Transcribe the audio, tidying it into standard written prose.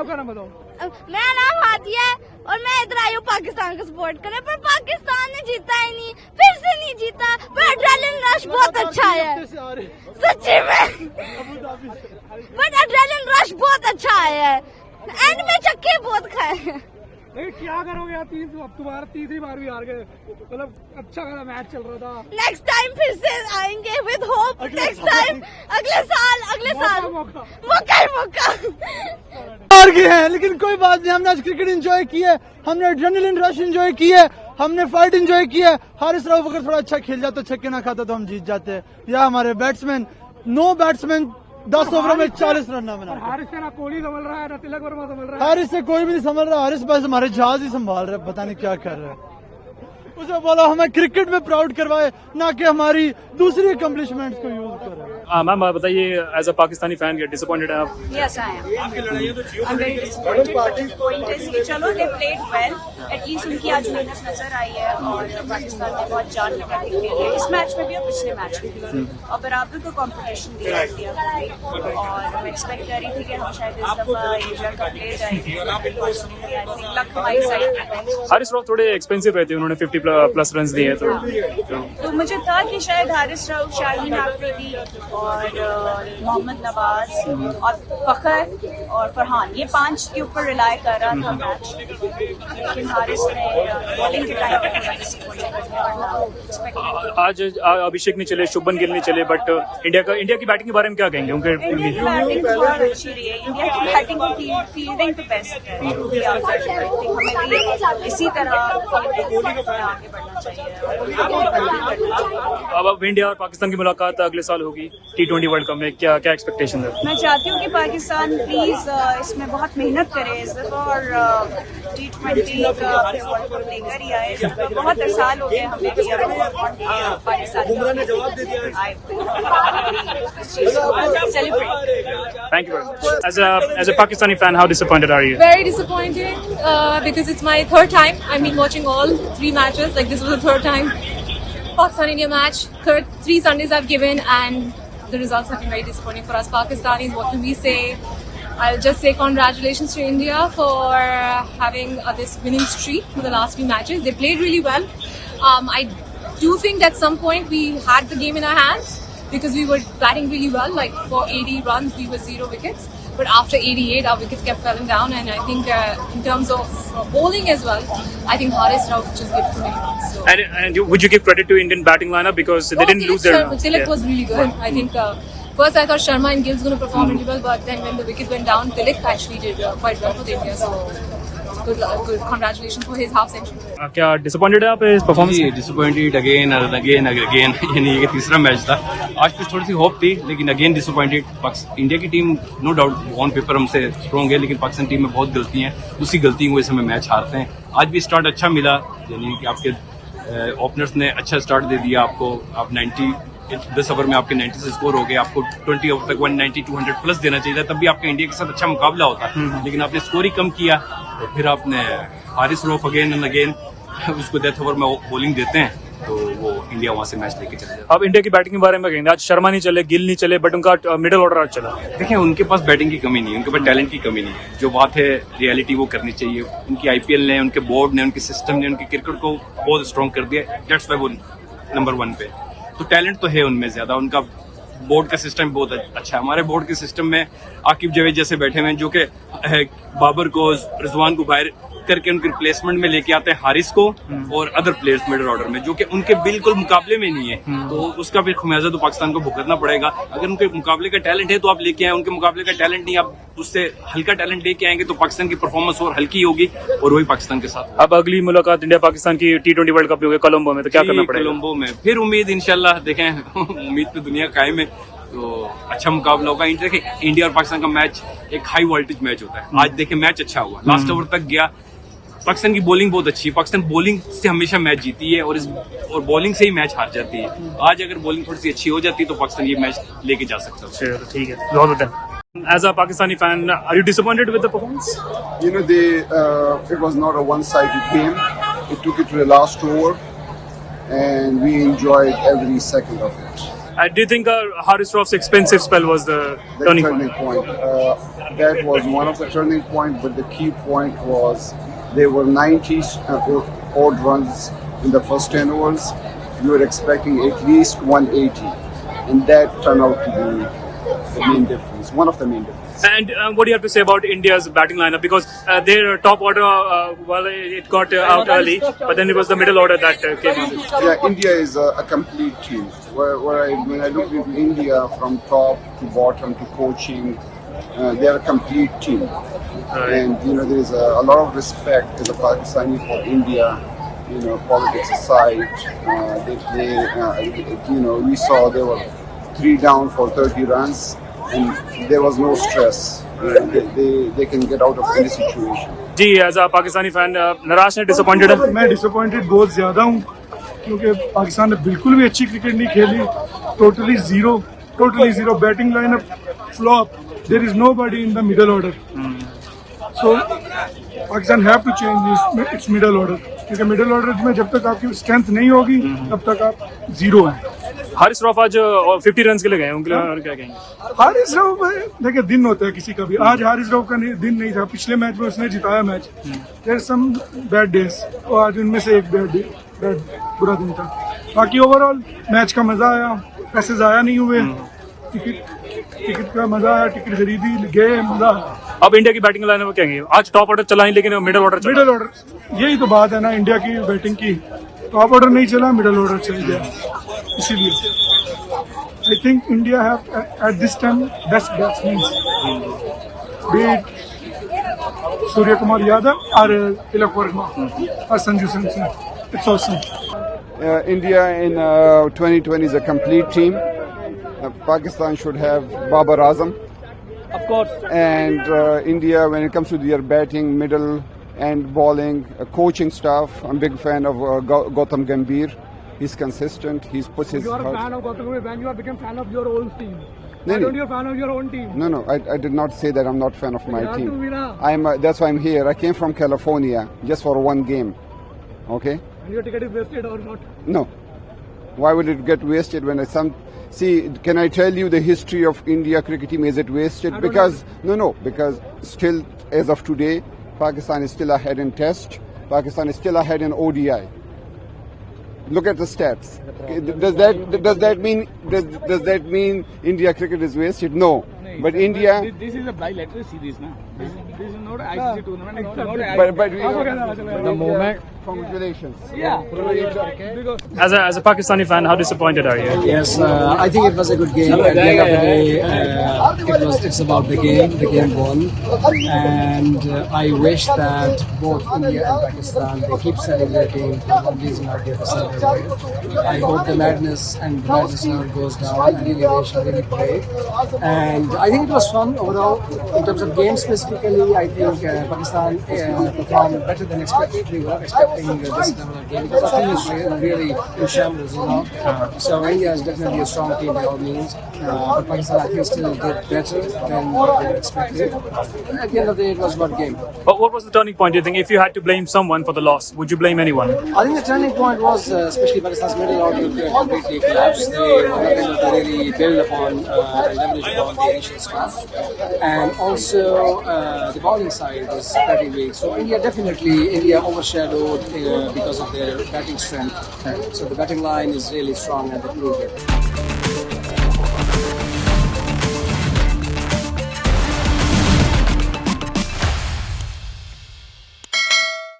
आपका नाम बताओ। मेरा नाम हादिया है और मैं इधर आई हूँ पाकिस्तान को सपोर्ट करने, पर पाकिस्तान ने जीता ही नहीं, फिर से नहीं जीता। पर एड्रेनलिन रश बहुत अच्छा है सच्ची में, बट एड्रेनलिन रश बहुत अच्छा आया है। एंड में चक्के बहुत खाए हैं। क्या करोगे यार, तुम्हारा तीसरी बार भी हार गए, मतलब अच्छा खासा मैच चल रहा था। नेक्स्ट टाइम फिर से आएंगे विद होप। नेक्स्ट टाइम अगले साल मौका ही मौका। हार गए हैं लेकिन कोई बात नहीं, हमने आज क्रिकेट एंजॉय की है, हमने एड्रेनलिन रश एंजॉय की है, हमने फाइट एंजॉय की है। हारिस राउफ अगर थोड़ा अच्छा खेल जाता, छक्के ना खाता तो हम जीत जाते। या हमारे बैट्समैन, 9 बैट्समैन 10 ओवरों में 40 रन ना बना। हारिस से ना कोहली संभल रहा है ना तिलक वर्मा संभल रहा है। हारिस से कोई भी नहीं संभल रहा, हारिस बस हमारे जहाज ही संभाल रहे, पता नहीं क्या कर रहे हैं। उसे बोला हमें क्रिकेट में प्राउड करवाए, ना कि हमारी दूसरी अकम्पलिशमेंट्स को यूज करे। मैम बताइए, as a Pakistani fan disappointed है आप? Yes, I am. I'm very disappointed. But the point is कि चलो they played well. At least उनकी आज मेहनत नजर आई है और पाकिस्तान ने बहुत जान लगा के खेले इस मैच में भी और पिछले मैच में भी, और बराबर को कंपटीशन दिया इंडिया को। और मैं एक्सपेक्ट कर रही थी कि हम शायद इस दफा एशिया कप ले जाएंगे। लक हमारी साइड में। हारिस राउफ थोड़े एक्सपेंसिव रहते हैं, उन्होंने 50 प्लस रन दिए तो मुझे था कि शायद हारिस राउफ, शाहीन आफरीदी और मोहम्मद नवाज और फखर और फरहान, ये 5 के ऊपर रिलाय कर रहा था मैच, लेकिन हारिस ने बॉलिंग के टाइम पर थोड़ा डिसअपॉइंट कर दिया। आज अभिषेक नहीं चले, शुभमन गिल नहीं चले, बट इंडिया की बैटिंग के बारे में क्या कहेंगे? उनके इंडिया की बैटिंग बहुत अच्छी रही है। इंडिया की बैटिंग और फील्डिंग तो बेस्ट है। हमें भी इसी तरह आगे बढ़ना चाहिए। अब इंडिया और पाकिस्तान की मुलाकात अगले साल होगी T20 वर्ल्ड कप में, क्या एक्सपेक्टेशन है? मैं चाहती हूँ कि पाकिस्तान प्लीज इसमें बहुत मेहनत करे इस दफा और T20 का अपने वर्ल्ड कप लेकर ही आए। बहुत साल हो गए हमें भी Pakistan celebrate. Thank you very much. As a Pakistani fan, how disappointed are you? Very disappointed because it's my third time. I mean, watching all 3 matches. Like, this was the third time Pakistan-India match. 3 Sundays I've given, and the results have been very disappointing for us Pakistanis. What can we say? I'll just say congratulations to India for having this winning streak for the last few matches. They played really well. I do think at some point we had the game in our hands because we were batting really well. Like, for 80 runs, we were 0 wickets. But after 88, our wickets kept falling down. And I think in terms of bowling as well, I think Haris Rauf just gave too many runs. So. And would you give credit to Indian batting lineup because they didn't lose their runs? Tilak was really good. I think first I thought Sharma and Gill's going to perform really well, but then when the wicket went down, Tilak actually did quite well for the India. So good, congratulations for his half century. क्या disappointed है आप इस performance से? Disappointed again यानी ये तीसरा match था। आज कुछ थोड़ी सी होप थी, लेकिन अगेन डिसअपॉइंटेड। इंडिया की team no doubt on paper हमसे स्ट्रॉन्ग है, लेकिन पाकिस्तान टीम में बहुत गलती हैं, उसी गलती की वजह से हमें मैच हारते हैं। आज भी स्टार्ट अच्छा मिला, यानी कि आपके ओपनर्स ने अच्छा स्टार्ट दे दिया आपको। आप 10 ओवर में आपके 90 से स्कोर हो गए, आपको 20 ओवर तक 190 200 प्लस देना चाहिए था, तब भी आपके इंडिया के साथ अच्छा मुकाबला होता। लेकिन आपने स्कोर ही कम किया, तो फिर आपने Haris Rauf again and again उसको डेथ ओवर में बॉलिंग देते हैं, तो वो इंडिया वहां से मैच लेके चले जाता है। अब इंडिया की बैटिंग के बारे में कहेंगे, आज शर्मा नहीं चले, गिल नहीं चले, बट उनका मिडिल ऑर्डर आज चला। देखिए, उनके पास बैटिंग की कमी नहीं है, उनके पास टैलेंट की कमी नहीं है। जो बात है रियलिटी वो करनी चाहिए। उनकी IPL ने, उनके बोर्ड ने, उनके सिस्टम ने उनके क्रिकेट को बहुत स्ट्रॉन्ग कर दिया। दैट्स व्हाई वो नंबर 1 पे। तो टैलेंट तो है उनमें ज्यादा, उनका बोर्ड का सिस्टम बहुत अच्छा है। हमारे बोर्ड के सिस्टम में आकिब जावेद जैसे बैठे हुए हैं, जो कि बाबर को, रिजवान को बाहर करके उनके रिप्लेसमेंट में लेके आते हैं हारिस को और अदर प्लेयर्स मिडिल ऑर्डर में, जो कि उनके बिल्कुल मुकाबले में नहीं है। तो उसका फिर खमियाजा तो पाकिस्तान को भुगतना पड़ेगा। अगर उनके मुकाबले का टैलेंट है तो आप लेके आए, उनके मुकाबले का टैलेंट नहीं, आप उससे हल्का टैलेंट लेके आएंगे तो पाकिस्तान की परफॉर्मेंस और हल्की होगी, और वही पाकिस्तान के साथ। अब अगली मुलाकात इंडिया पाकिस्तान की T20 वर्ल्ड कप में होगी कोलंबो में, तो क्या करना पड़ेगा? कोलंबो में फिर उम्मीद, इंशाल्लाह देखें उम्मीद पे दुनिया कायम है, तो अच्छा मुकाबला होगा। देखिए, इंडिया और पाकिस्तान का मैच एक हाई वोल्टेज मैच होता है। आज देखें मैच अच्छा हुआ, लास्ट ओवर तक गया। पाकिस्तान की बॉलिंग बहुत अच्छी है, पाकिस्तान बॉलिंग से हमेशा मैच जीती है और बॉलिंग से ही मैच हार जाती है। आज अगर बॉलिंग थोड़ी सी अच्छी हो जाती तो पाकिस्तान ये मैच लेके जा सकता है। ठीक है, बहुत बहुत। As a Pakistani fan, are you disappointed with the performance? You know, it was not a one-sided game. It took it to the last over, and we enjoyed every second of it. Do you think Haris Rauf's expensive spell was the The turning turning point? point. That was one of the turning point, but the key point was there were 90 odd runs in the first 10 overs. You were expecting at least 180, and that turned out to be the main difference, one of the main differences. And what do you have to say about India's batting lineup? Because their top order, well, it got out early, but then it was the middle order that came out. Yeah, India is a complete team. When I look into India from top to bottom to coaching, they are a complete team. And there is a lot of respect as a Pakistani for India. Politics aside, they play. We saw they were 3 down for 30 runs, and there was no stress. They can get out of any situation. Ji, as a Pakistani fan, Narash ने disappointed है? मैं disappointed बहुत ज्यादा हूँ क्योंकि पाकिस्तान ने बिल्कुल भी अच्छी क्रिकेट नहीं खेली. Totally zero batting lineup flop. There is nobody in the middle order. So Pakistan have to change its middle order, क्योंकि मिडल ऑर्डर में जब तक आपकी स्ट्रेंथ नहीं होगी तब तक आप जीरो हैं. हारिस रऊफ आज 50 रन के लिए गए, उनके लिए और क्या कहेंगे? हारिस रऊफ देखिए, दिन होता है किसी का भी. आज हारिस रऊफ का दिन नहीं था. पिछले मैच में उसने जिताया match. There some bad days, और आज उनमें से एक बुरा दिन था. बाकी ओवरऑल मैच का मजा आया. पैसे जाया नहीं हुए. टिकट का मजा आया. टिकट खरीदी, गए, मजा आया. अब इंडिया की बैटिंग लाइन में कहेंगे आज टॉप ऑर्डर चला नहीं, लेकिन मिडिल ऑर्डर यही तो बात है ना इंडिया की बैटिंग की. टॉप ऑर्डर नहीं चला, मिडिल ऑर्डर चल गया. इसीलिए I think India have at this time best batsman, be it Surya Kumar Yadav और तिलक वर्मा और Sanju Samson. It's awesome. India in 2020 is a complete team. Pakistan should have Babar Azam. Of course. And India, when it comes to their batting, middle and bowling, coaching staff, I'm a big fan of Gautam Gambhir. He's consistent. He's puts his You are a heart. fan of Gautam Gambhir when you have become fan of your own team. No, Why no. don't you a fan of your own team? No, I did not say that I'm not fan of my You have team. to be na. That's why I'm here. I came from California just for one game. Okay? And your ticket is wasted or not? No. Why would it get wasted when See, can I tell you the history of India cricket team? Is it wasted? Because still as of today, Pakistan is still ahead in Test. Pakistan is still ahead in ODI. Look at the stats. Does that mean India cricket is wasted? No. But India. This is a bilateral series, na. This is not an ICC tournament. But the moment. Congratulations. Yeah. As a Pakistani fan, how disappointed are you? Yes, I think it was a good game. At the end of the day, it's about the game won, and I wish that both India and Pakistan they keep celebrating for one reason or the other celebrate. I hope the madness now goes down. I really wish, I really pray, and I think it was fun overall. In terms of game specifically, I think Pakistan performed better than expected. We were expecting this level of game because our team is really in shambles, So India is definitely a strong team by all means, but Pakistan I think still did better than what they were expected. At the end of the day, it was about game. But what was the turning point, do you think? If you had to blame someone for the loss, would you blame anyone? I think the turning point was especially Pakistan's middle order completely collapsed. They were not able to really build upon and leverage upon the initial score. And also the bowling side was pretty weak. So India overshadowed because of their batting strength. So the batting line is really strong and they proved it.